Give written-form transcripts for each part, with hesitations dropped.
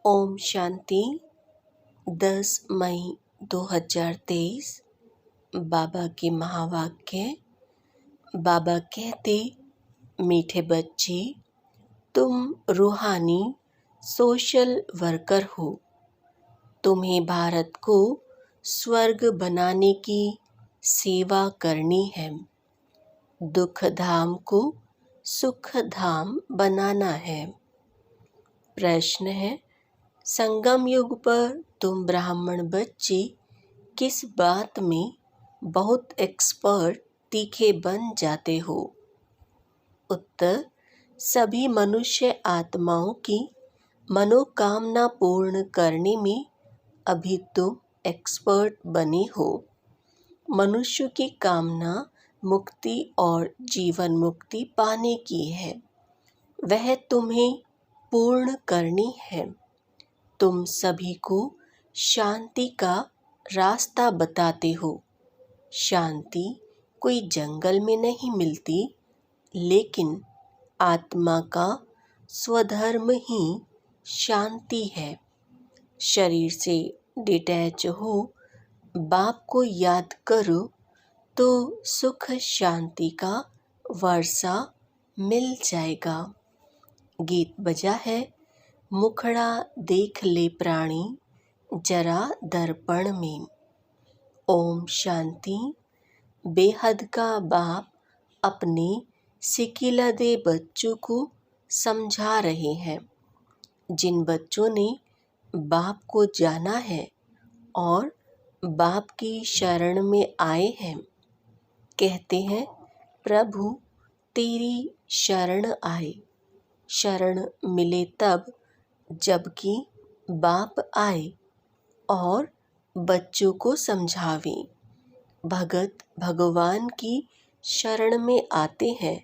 ओम शांति। 10 मई 2023 बाबा के महावाक्य। बाबा कहते, मीठे बच्चे, तुम रूहानी सोशल वर्कर हो। तुम्हें भारत को स्वर्ग बनाने की सेवा करनी है। दुख धाम को सुख धाम बनाना है। प्रश्न है, संगम युग पर तुम ब्राह्मण बच्चे किस बात में बहुत एक्सपर्ट तीखे बन जाते हो? उत्तर, सभी मनुष्य आत्माओं की मनोकामना पूर्ण करने में अभी तुम एक्सपर्ट बने हो। मनुष्य की कामना मुक्ति और जीवन मुक्ति पाने की है, वह तुम्हें पूर्ण करनी है। तुम सभी को शांति का रास्ता बताते हो। शांति कोई जंगल में नहीं मिलती, लेकिन आत्मा का स्वधर्म ही शांति है। शरीर से डिटैच हो, बाप को याद करो तो सुख शांति का वर्षा मिल जाएगा। गीत बजा है, मुखड़ा देख ले प्राणी जरा दर्पण में। ओम शांति। बेहद का बाप अपने सिकिलदे बच्चों को समझा रहे हैं। जिन बच्चों ने बाप को जाना है और बाप की शरण में आए हैं, कहते हैं, प्रभु तेरी शरण आए। शरण मिले तब जबकि बाप आए और बच्चों को समझावे। भगत भगवान की शरण में आते हैं,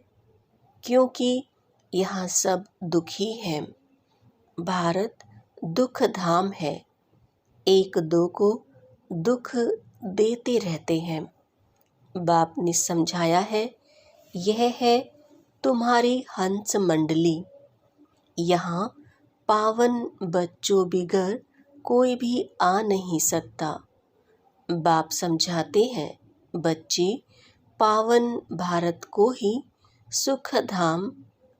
क्योंकि यहाँ सब दुखी हैं। भारत दुख धाम है, एक दो को दुख देते रहते हैं। बाप ने समझाया है, यह है तुम्हारी हंस मंडली। यहाँ पावन बच्चों बिगर कोई भी आ नहीं सकता। बाप समझाते हैं, बच्चे, पावन भारत को ही सुख धाम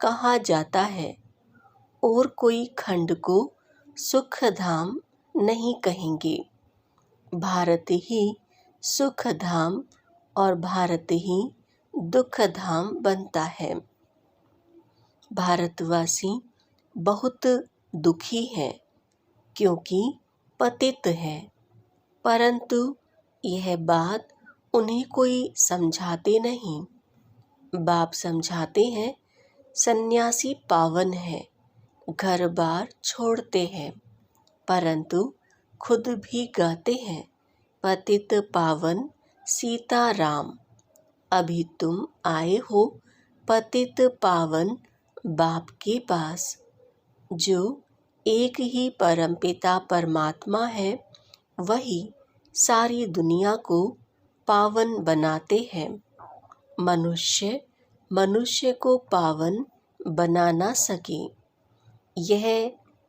कहा जाता है और कोई खंड को सुख धाम नहीं कहेंगे। भारत ही सुख धाम और भारत ही दुख धाम बनता है। भारतवासी बहुत दुखी हैं, क्योंकि पतित हैं, परंतु यह बात उन्हें कोई समझाते नहीं। बाप समझाते हैं, सन्यासी पावन है, घर बार छोड़ते हैं, परंतु खुद भी गाते हैं, पतित पावन सीताराम। अभी तुम आए हो पतित पावन बाप के पास, जो एक ही परमपिता परमात्मा है, वही सारी दुनिया को पावन बनाते हैं। मनुष्य को पावन बना ना सके। यह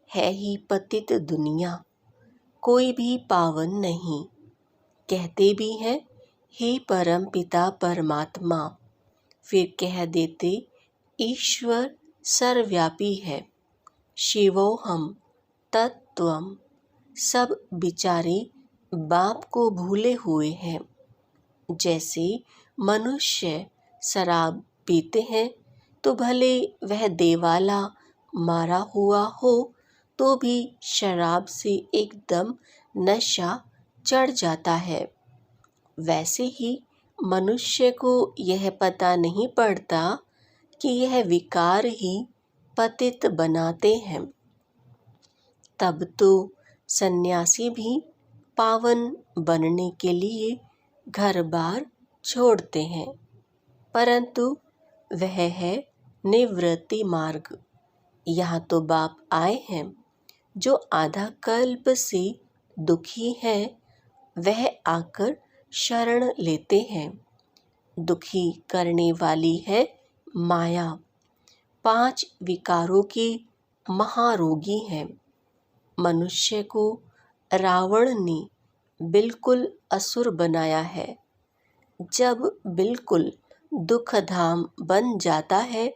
है ही पतित दुनिया, कोई भी पावन नहीं। कहते भी हैं, हे परम पिता परमात्मा, फिर कह देते, ईश्वर सर्वव्यापी है। शिवोहम तत्त्वम। सब बिचारे बाप को भूले हुए हैं। जैसे मनुष्य शराब पीते हैं तो भले वह देवाला मारा हुआ हो तो भी शराब से एकदम नशा चढ़ जाता है। वैसे ही मनुष्य को यह पता नहीं पड़ता कि यह विकार ही पतित बनाते हैं। तब तो सन्यासी भी पावन बनने के लिए घर बार छोड़ते हैं, परंतु वह है निवृत्ति मार्ग। यहाँ तो बाप आए हैं, जो आधा कल्प से दुखी है, वह आकर शरण लेते हैं। दुखी करने वाली है माया। 5 विकारों की महारोगी हैं। मनुष्य को रावण ने बिल्कुल असुर बनाया है। जब बिल्कुल दुख धाम बन जाता है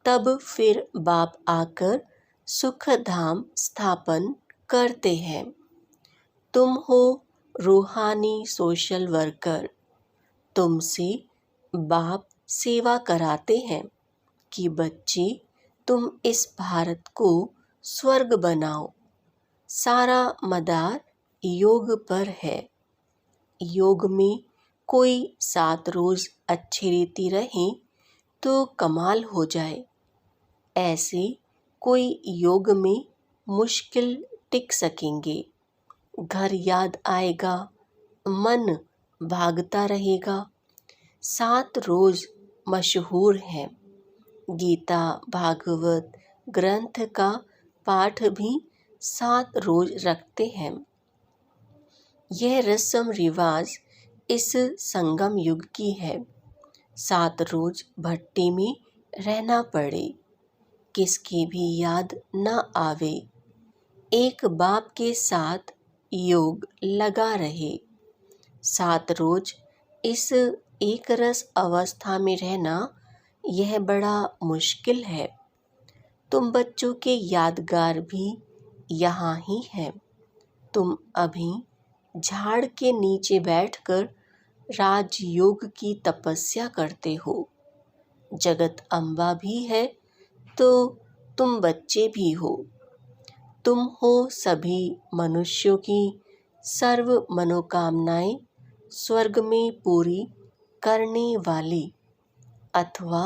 तब फिर बाप आकर सुख धाम स्थापन करते हैं। तुम हो रूहानी सोशल वर्कर। तुमसे बाप सेवा कराते हैं कि बच्चे तुम इस भारत को स्वर्ग बनाओ। सारा मदार योग पर है। योग में कोई 7 रोज अच्छी रीति रहे तो कमाल हो जाए। ऐसे कोई योग में मुश्किल टिक सकेंगे। घर याद आएगा, मन भागता रहेगा। 7 रोज मशहूर हैं। गीता भागवत ग्रंथ का पाठ भी 7 रोज रखते हैं। यह रस्म रिवाज इस संगम युग की है। 7 रोज भट्टी में रहना पड़े, किसकी भी याद न आवे। एक बाप के साथ योग लगा रहे। 7 रोज इस एक रस अवस्था में रहना यह बड़ा मुश्किल है। तुम बच्चों के यादगार भी यहाँ ही हैं। तुम अभी झाड़ के नीचे बैठकर राजयोग की तपस्या करते हो। जगत अम्बा भी है तो तुम बच्चे भी हो। तुम हो सभी मनुष्यों की सर्व मनोकामनाएं स्वर्ग में पूरी करने वाली अथवा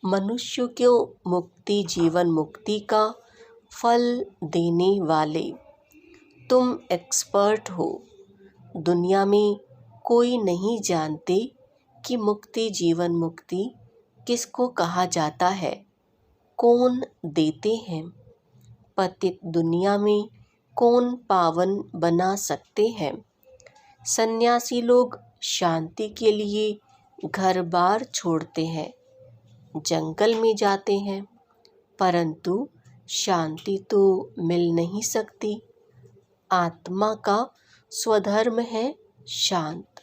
मनुष्यों को मुक्ति जीवन मुक्ति का फल देने वाले। तुम एक्सपर्ट हो। दुनिया में कोई नहीं जानते कि मुक्ति जीवन मुक्ति किसको कहा जाता है, कौन देते हैं। पतित दुनिया में कौन पावन बना सकते हैं। सन्यासी लोग शांति के लिए घर बार छोड़ते हैं, जंगल में जाते हैं, परंतु शांति तो मिल नहीं सकती। आत्मा का स्वधर्म है शांत,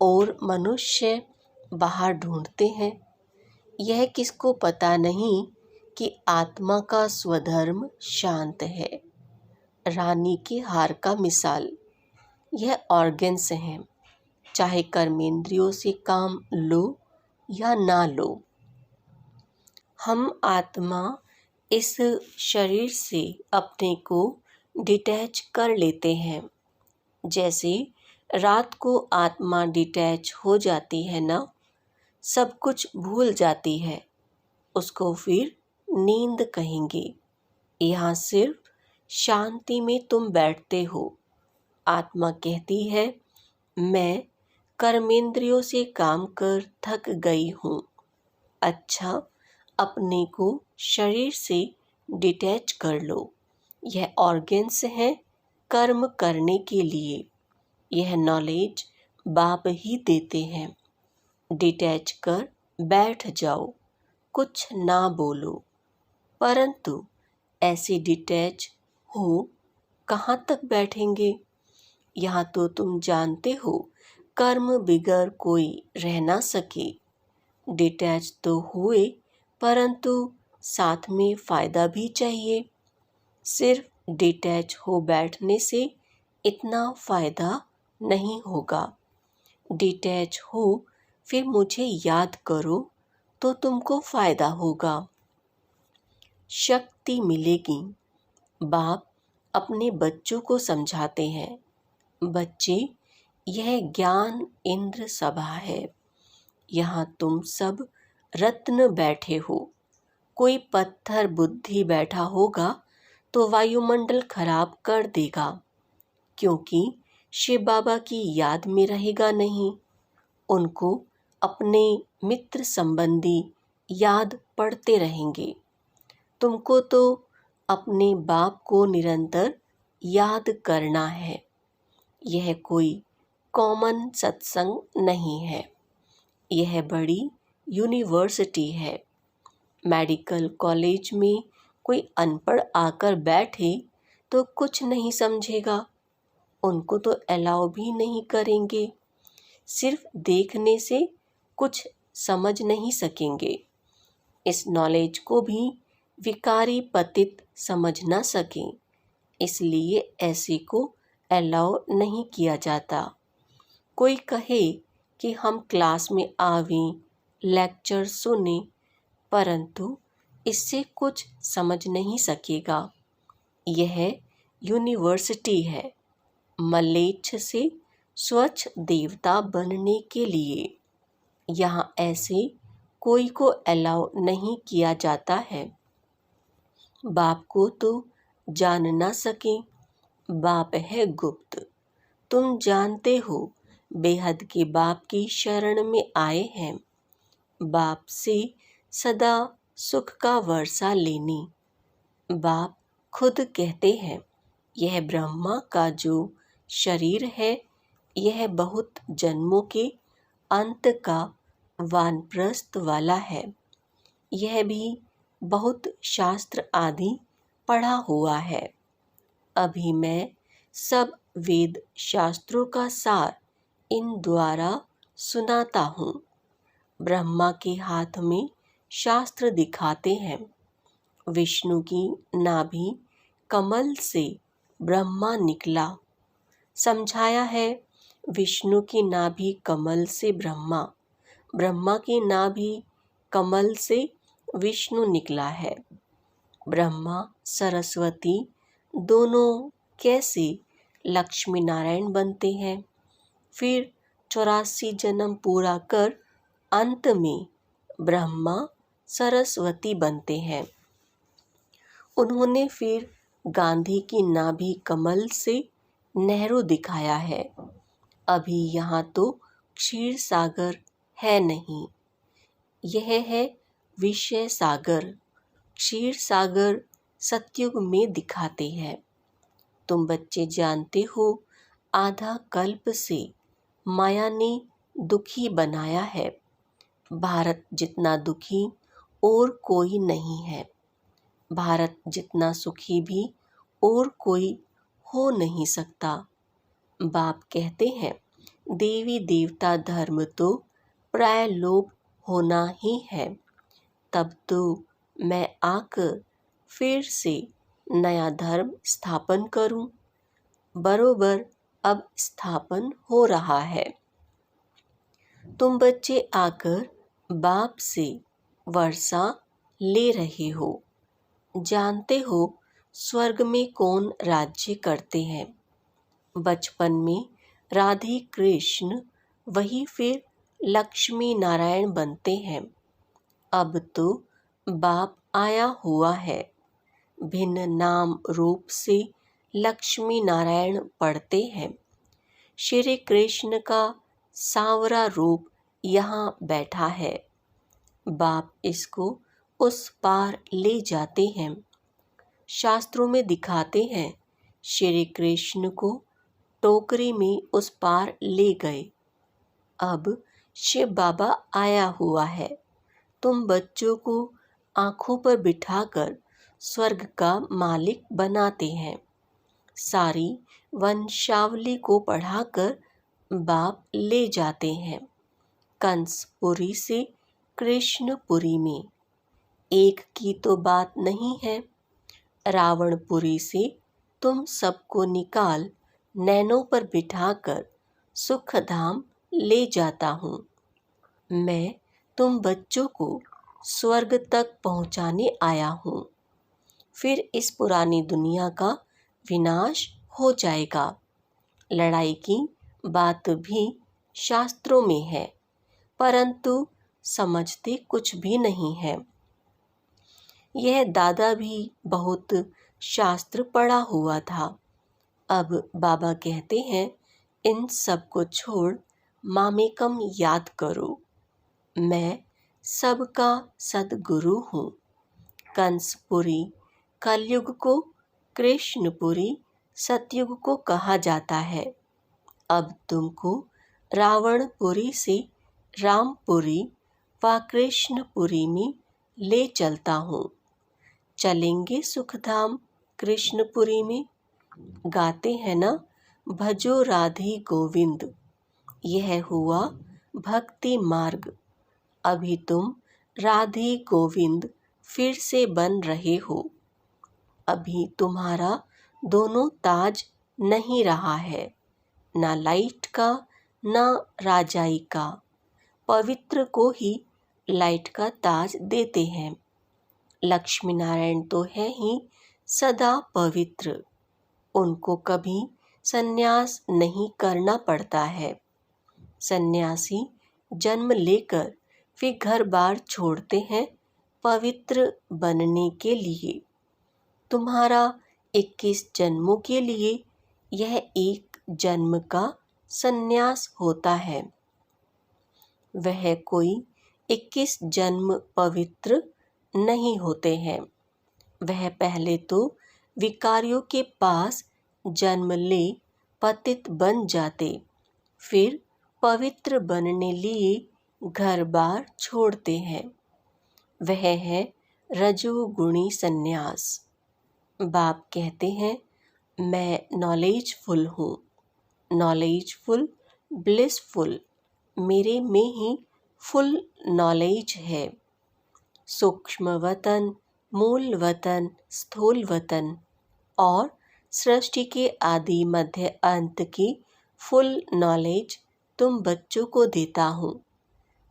और मनुष्य बाहर ढूंढते हैं। यह किसको पता नहीं कि आत्मा का स्वधर्म शांत है। रानी के हार का मिसाल, यह ऑर्गन्स हैं, चाहे कर्मेंद्रियों से काम लो या ना लो। हम आत्मा इस शरीर से अपने को डिटैच कर लेते हैं। जैसे रात को आत्मा डिटैच हो जाती है ना, सब कुछ भूल जाती है, उसको फिर नींद कहेंगे। यहाँ सिर्फ शांति में तुम बैठते हो। आत्मा कहती है मैं कर्मेंद्रियों से काम कर थक गई हूँ। अच्छा, अपने को शरीर से डिटैच कर लो। यह ऑर्गन्स है कर्म करने के लिए। यह नॉलेज बाप ही देते हैं। डिटैच कर बैठ जाओ, कुछ ना बोलो। परंतु ऐसे डिटैच हो कहाँ तक बैठेंगे। यहाँ तो तुम जानते हो कर्म बिगर कोई रह ना सके। डिटैच तो हुए, परंतु साथ में फ़ायदा भी चाहिए। सिर्फ डिटैच हो बैठने से इतना फ़ायदा नहीं होगा। डिटैच हो फिर मुझे याद करो तो तुमको फ़ायदा होगा, शक्ति मिलेगी। बाप अपने बच्चों को समझाते हैं, बच्चे यह ज्ञान इंद्र सभा है। यहाँ तुम सब रत्न बैठे हो। कोई पत्थर बुद्धि बैठा होगा तो वायुमंडल खराब कर देगा, क्योंकि शिव बाबा की याद में रहेगा नहीं। उनको अपने मित्र संबंधी याद पड़ते रहेंगे। तुमको तो अपने बाप को निरंतर याद करना है। यह कोई कॉमन सत्संग नहीं है, यह बड़ी यूनिवर्सिटी है। मेडिकल कॉलेज में कोई अनपढ़ आकर बैठे तो कुछ नहीं समझेगा, उनको तो अलाउ भी नहीं करेंगे। सिर्फ देखने से कुछ समझ नहीं सकेंगे। इस नॉलेज को भी विकारी पतित समझ ना सकें, इसलिए ऐसे को अलाउ नहीं किया जाता। कोई कहे कि हम क्लास में आवें, लेक्चर सुने, परंतु इससे कुछ समझ नहीं सकेगा। यह यूनिवर्सिटी है, मलेच्छ से स्वच्छ देवता बनने के लिए। यहाँ ऐसे कोई को अलाउ नहीं किया जाता है। बाप को तो जान ना सके, बाप है गुप्त। तुम जानते हो, बेहद के बाप की शरण में आए हैं। बाप से सदा सुख का वर्षा लेने। बाप खुद कहते हैं, यह ब्रह्मा का जो शरीर है, यह बहुत जन्मों के अंत का वानप्रस्थ वाला है। यह भी बहुत शास्त्र आदि पढ़ा हुआ है। अभी मैं सब वेद शास्त्रों का सार इन द्वारा सुनाता हूँ। ब्रह्मा के हाथ में शास्त्र दिखाते हैं। विष्णु की नाभि कमल से ब्रह्मा निकला। समझाया है, विष्णु की नाभि कमल से ब्रह्मा, ब्रह्मा की नाभि कमल से विष्णु निकला है। ब्रह्मा सरस्वती दोनों कैसे लक्ष्मी नारायण बनते हैं, फिर 84 जन्म पूरा कर अंत में ब्रह्मा सरस्वती बनते हैं। उन्होंने फिर गांधी की नाभि कमल से नेहरू दिखाया है। अभी यहाँ तो क्षीर सागर है नहीं, यह है विषय सागर। क्षीर सागर सतयुग में दिखाते हैं। तुम बच्चे जानते हो, आधा कल्प से माया ने दुखी बनाया है। भारत जितना दुखी और कोई नहीं है। भारत जितना सुखी भी और कोई हो नहीं सकता। बाप कहते हैं, देवी देवता धर्म तो प्राय लोप होना ही है। तब तो मैं आकर फिर से नया धर्म स्थापन करूं। बरोबर अब स्थापन हो रहा है। तुम बच्चे आकर बाप से वर्षा ले रहे हो। जानते हो स्वर्ग में कौन राज्य करते हैं। बचपन में राधे कृष्ण, वही फिर लक्ष्मी नारायण बनते हैं। अब तो बाप आया हुआ है, भिन्न नाम रूप से लक्ष्मी नारायण पढ़ते हैं। श्री कृष्ण का सांवरा रूप यहाँ बैठा है। बाप इसको उस पार ले जाते हैं। शास्त्रों में दिखाते हैं, श्री कृष्ण को टोकरी में उस पार ले गए। अब शिव बाबा आया हुआ है। तुम बच्चों को आंखों पर बिठाकर स्वर्ग का मालिक बनाते हैं। सारी वंशावली को पढ़ाकर बाप ले जाते हैं। कंसपुरी से कृष्णपुरी में। एक की तो बात नहीं है। रावणपुरी से तुम सबको निकाल नैनों पर बिठाकर सुखधाम ले जाता हूँ। मैं तुम बच्चों को स्वर्ग तक पहुँचाने आया हूँ। फिर इस पुरानी दुनिया का विनाश हो जाएगा। लड़ाई की बात भी शास्त्रों में है, परंतु समझते कुछ भी नहीं है। यह दादा भी बहुत शास्त्र पढ़ा हुआ था। अब बाबा कहते हैं, इन सब को छोड़ मामेकम याद करो। मैं सबका सद्गुरु हूँ। कंसपुरी कलयुग को, कृष्णपुरी सतयुग को कहा जाता है। अब तुमको रावणपुरी से रामपुरी व कृष्णपुरी में ले चलता हूँ। चलेंगे सुखधाम कृष्णपुरी में। गाते हैं ना, भजो राधे गोविंद। यह हुआ भक्ति मार्ग। अभी तुम राधे गोविंद फिर से बन रहे हो। अभी तुम्हारा दोनों ताज नहीं रहा है, ना लाइट का ना राजाई का। पवित्र को ही लाइट का ताज देते हैं। लक्ष्मी नारायण तो है ही सदा पवित्र। उनको कभी संन्यास नहीं करना पड़ता है। सन्यासी जन्म लेकर फिर घर बार छोड़ते हैं पवित्र बनने के लिए। तुम्हारा 21 जन्मों के लिए यह एक जन्म का संन्यास होता है। वह कोई 21 जन्म पवित्र नहीं होते हैं। वह पहले तो विकारियों के पास जन्म ले पतित बन जाते, फिर पवित्र बनने लिए घर बार छोड़ते हैं। वह है रजोगुणी संन्यास। बाप कहते हैं, मैं नॉलेजफुल हूँ। नॉलेजफुल, ब्लिसफुल, मेरे में ही फुल नॉलेज है। सूक्ष्म वतन, मूल वतन, स्थूल वतन और सृष्टि के आदि मध्य अंत की फुल नॉलेज तुम बच्चों को देता हूँ,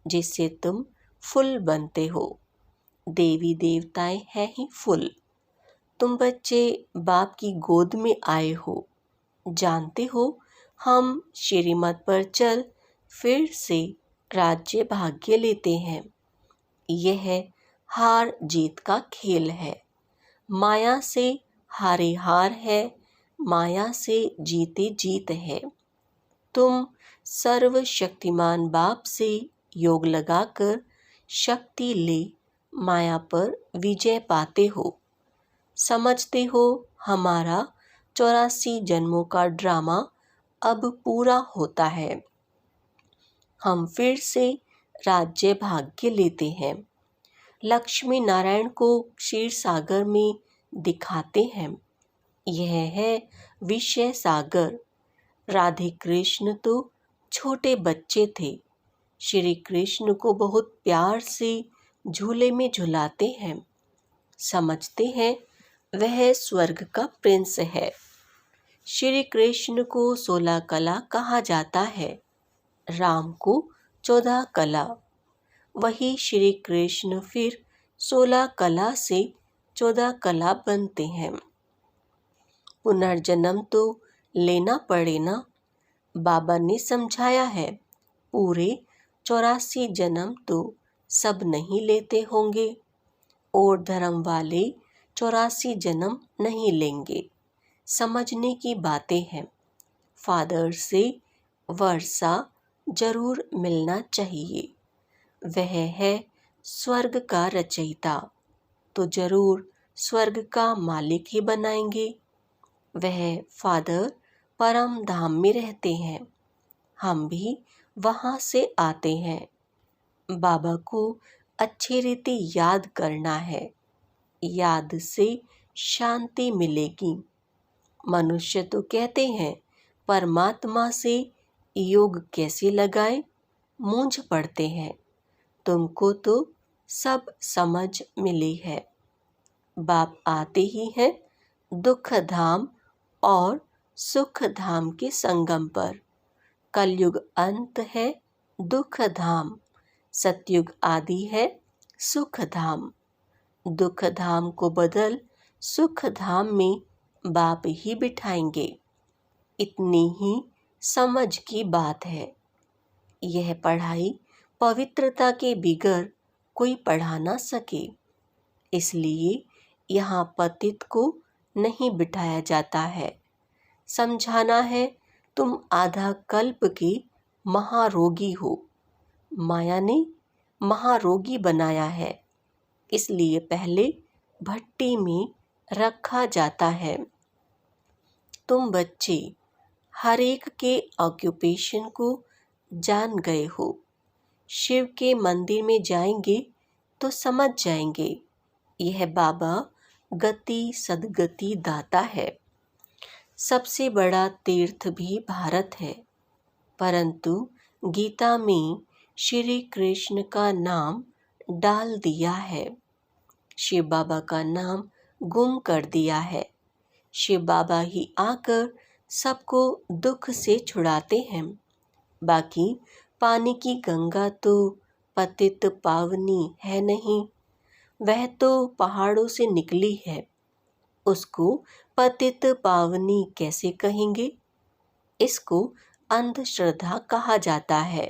जिससे तुम फुल बनते हो। देवी देवताएं हैं ही फुल। तुम बच्चे बाप की गोद में आए हो। जानते हो, हम श्रीमत पर चल फिर से राज्य भाग्य लेते हैं। यह हार जीत का खेल है। माया से हारे हार है, माया से जीते जीत है। तुम सर्वशक्तिमान बाप से योग लगाकर शक्ति ले माया पर विजय पाते हो। समझते हो, हमारा 84 जन्मों का ड्रामा अब पूरा होता है। हम फिर से राज्य भाग्य लेते हैं। लक्ष्मी नारायण को क्षीर सागर में दिखाते हैं। यह है विषय सागर। राधे कृष्ण तो छोटे बच्चे थे। श्री कृष्ण को बहुत प्यार से झूले में झुलाते हैं। समझते हैं वह स्वर्ग का प्रिंस है। श्री कृष्ण को 16 कला कहा जाता है, राम को 14 कला। वही श्री कृष्ण फिर 16 कला से 14 कला बनते हैं। पुनर्जन्म तो लेना पड़े ना। बाबा ने समझाया है, पूरे 84 जन्म तो सब नहीं लेते होंगे और धर्म वाले 84 जन्म नहीं लेंगे। समझने की बातें हैं। फादर से वर्षा जरूर मिलना चाहिए। वह है स्वर्ग का रचयिता, तो जरूर स्वर्ग का मालिक ही बनाएंगे। वह फादर परम धाम में रहते हैं, हम भी वहाँ से आते हैं। बाबा को अच्छी रीति याद करना है। याद से शांति मिलेगी। मनुष्य तो कहते हैं परमात्मा से योग कैसे लगाएं, मूंझ पड़ते हैं। तुमको तो सब समझ मिली है। बाप आते ही हैं दुख धाम और सुख धाम के संगम पर। कलयुग अंत है दुख धाम, सतयुग आदि है सुख धाम। दुख धाम को बदल सुख धाम में बाप ही बिठाएंगे। इतनी ही समझ की बात है। यह पढ़ाई पवित्रता के बिगर कोई पढ़ा ना सके, इसलिए यहाँ पतित को नहीं बिठाया जाता है। समझाना है, तुम आधा कल्प के महारोगी हो। माया ने महारोगी बनाया है, इसलिए पहले भट्टी में रखा जाता है। तुम बच्चे हर एक के ऑक्यूपेशन को जान गए हो। शिव के मंदिर में जाएंगे तो समझ जाएंगे, यह बाबा गति सदगति दाता है। सबसे बड़ा तीर्थ भी भारत है, परंतु गीता में श्री कृष्ण का नाम डाल दिया है। शिव बाबा का नाम गुम कर दिया है। शिव बाबा ही आकर सबको दुख से छुड़ाते हैं। बाकी पानी की गंगा तो पतित पावनी है नहीं, वह तो पहाड़ों से निकली है। उसको पतित पावनी कैसे कहेंगे? इसको अंधश्रद्धा कहा जाता है।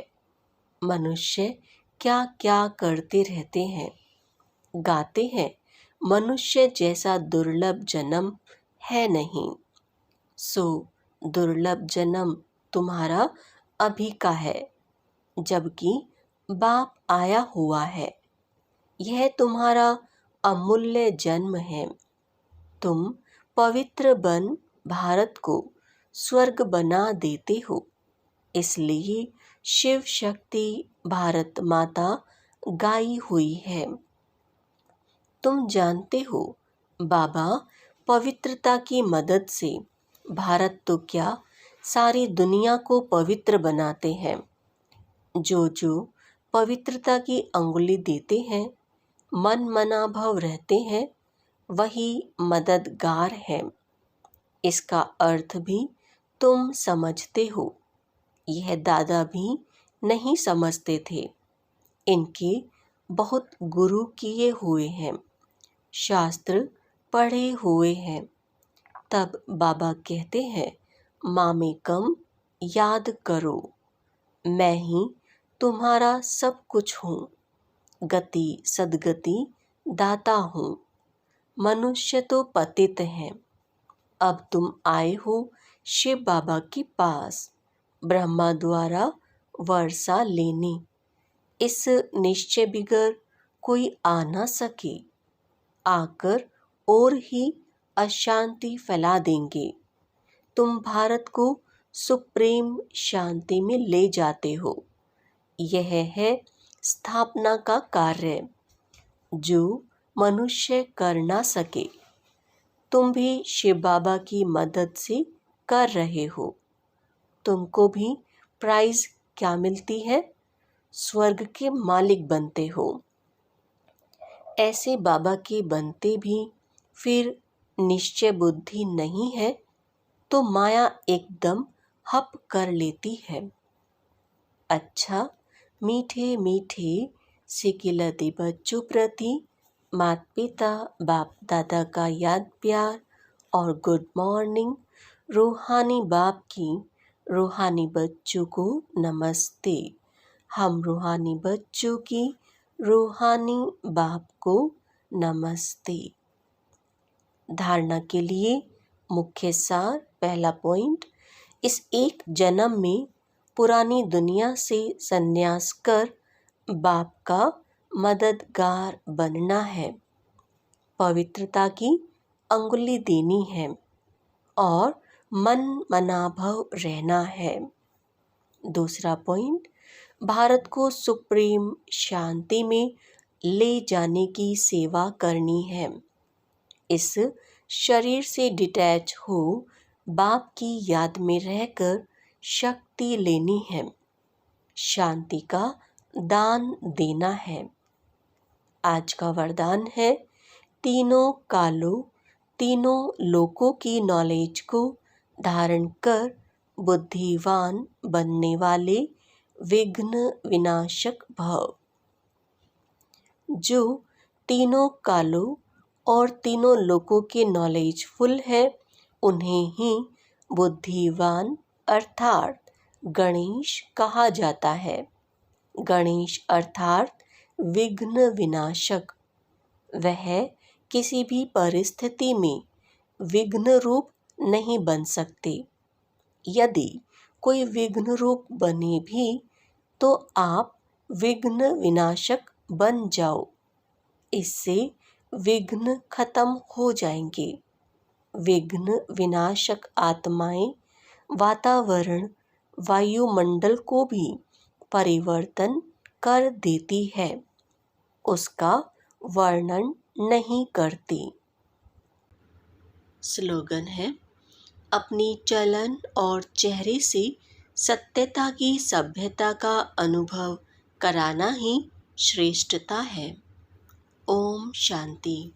मनुष्य क्या क्या करते रहते हैं। गाते हैं, मनुष्य जैसा दुर्लभ जन्म है नहीं। सो दुर्लभ जन्म तुम्हारा अभी का है, जबकि बाप आया हुआ है। यह तुम्हारा अमूल्य जन्म है। तुम पवित्र बन भारत को स्वर्ग बना देते हो। इसलिए शिव शक्ति भारत माता गाई हुई है। तुम जानते हो, बाबा पवित्रता की मदद से भारत तो क्या सारी दुनिया को पवित्र बनाते हैं। जो जो पवित्रता की अंगुली देते हैं, मन मनाभव रहते हैं, वही मददगार हैं। इसका अर्थ भी तुम समझते हो। यह दादा भी नहीं समझते थे। इनके बहुत गुरु किए हुए हैं, शास्त्र पढ़े हुए हैं। तब बाबा कहते हैं, मामेकम याद करो, मैं ही तुम्हारा सब कुछ हूँ। गति सदगति दाता हूँ। मनुष्य तो पतित हैं। अब तुम आए हो शिव बाबा के पास ब्रह्मा द्वारा वर्षा लेने। इस निश्चय बिगर कोई आ न सके। आकर और ही अशांति फैला देंगे। तुम भारत को सुप्रीम शांति में ले जाते हो। यह है स्थापना का कार्य, जो मनुष्य कर ना सके। तुम भी शिव बाबा की मदद से कर रहे हो। तुमको भी प्राइज क्या मिलती है? स्वर्ग के मालिक बनते हो। ऐसे बाबा के बनते भी फिर निश्चय बुद्धि नहीं है, तो माया एकदम हप कर लेती है। अच्छा, मीठे मीठे सिकिलती बच्चों प्रति माता पिता बाप दादा का याद प्यार और गुड मॉर्निंग। रूहानी बाप की रूहानी बच्चों को नमस्ते। हम रूहानी बच्चों की रूहानी बाप को नमस्ते। धारणा के लिए मुख्य सार। पहला पॉइंट, इस एक जन्म में पुरानी दुनिया से संन्यास कर बाप का मददगार बनना है। पवित्रता की अंगुली देनी है और मन मनाभव रहना है। दूसरा पॉइंट, भारत को सुप्रीम शांति में ले जाने की सेवा करनी है। इस शरीर से डिटैच हो बाप की याद में रहकर शक्ति लेनी है। शांति का दान देना है। आज का वरदान है, तीनों कालों तीनों लोकों की नॉलेज को धारण कर बुद्धिवान बनने वाले विघ्न विनाशक भव। जो तीनों कालों और तीनों लोकों के नॉलेजफुल है, उन्हें ही बुद्धिवान अर्थात गणेश कहा जाता है। गणेश अर्थात विघ्न विनाशक। वह किसी भी परिस्थिति में विघ्न रूप नहीं बन सकते। यदि कोई विघ्न रूप बने भी तो आप विघ्न विनाशक बन जाओ। इससे विघ्न खत्म हो जाएंगे। विघ्न विनाशक आत्माएं वातावरण वायुमंडल को भी परिवर्तन कर देती है, उसका वर्णन नहीं करती। स्लोगन है, अपनी चलन और चेहरे से सत्यता की सभ्यता का अनुभव कराना ही श्रेष्ठता है। ओम शांति।